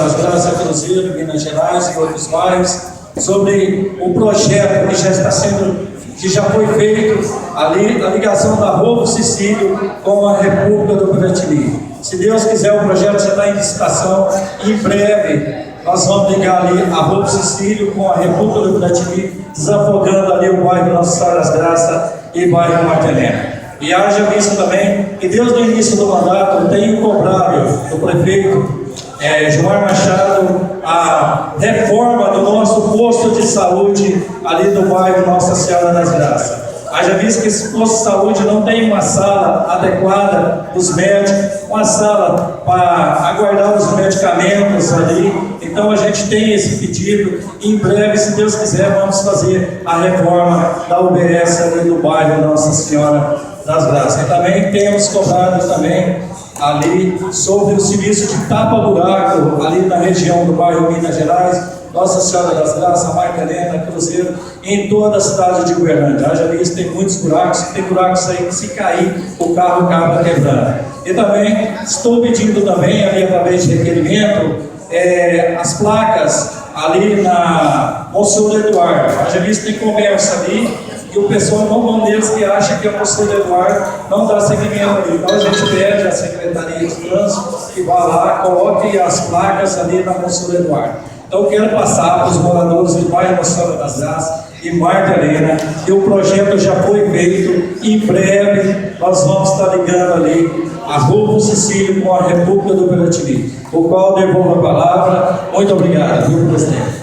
das Graças, Cruzeiro, Minas Gerais e outros bairros, sobre o projeto que já foi feito ali, a ligação da Rua Sicílio com a República do Piratini. Se Deus quiser, o projeto já está em licitação. Em breve nós vamos ligar ali a Rua Sicílio com a República do Piratini, desafogando ali o bairro Nossa Senhora das Graças e bairro Martelena. E haja visto também que desde o início do mandato tenho cobrado do prefeito João Machado a reforma do nosso posto de saúde ali do bairro Nossa Senhora das Graças. Haja visto que esse posto de saúde não tem uma sala adequada dos médicos, uma sala para aguardar os medicamentos ali. Então a gente tem esse pedido. Em breve, se Deus quiser, vamos fazer a reforma da UBS ali do bairro Nossa Senhora das Graças. E também temos cobrado também ali sobre o serviço de tapa-buraco ali na região do bairro Minas Gerais, Nossa Senhora das Graças, Martelena, Cruzeiro, em toda a cidade de Uberlândia. Já visto, tem muitos buracos, tem buracos aí que se cair, o carro acaba quebrando. E também estou pedindo também, ali através de requerimento, as placas ali na Monsenhor Eduardo. Já visto, tem comércio ali, e o pessoal não deles que acha que a Monsenhor Eduardo não dá seguimento ali. Então a gente pede à Secretaria de Trânsito que vá lá, coloque as placas ali na Monsenhor Eduardo. Então eu quero passar para os moradores do bairro Nossa Senhora das Graças e Martelena, que o projeto já foi feito. Em breve nós vamos estar ligando ali a Rua Sicílio com a República do Piratini, o qual devolvo a palavra. Muito obrigado, viu, presidente?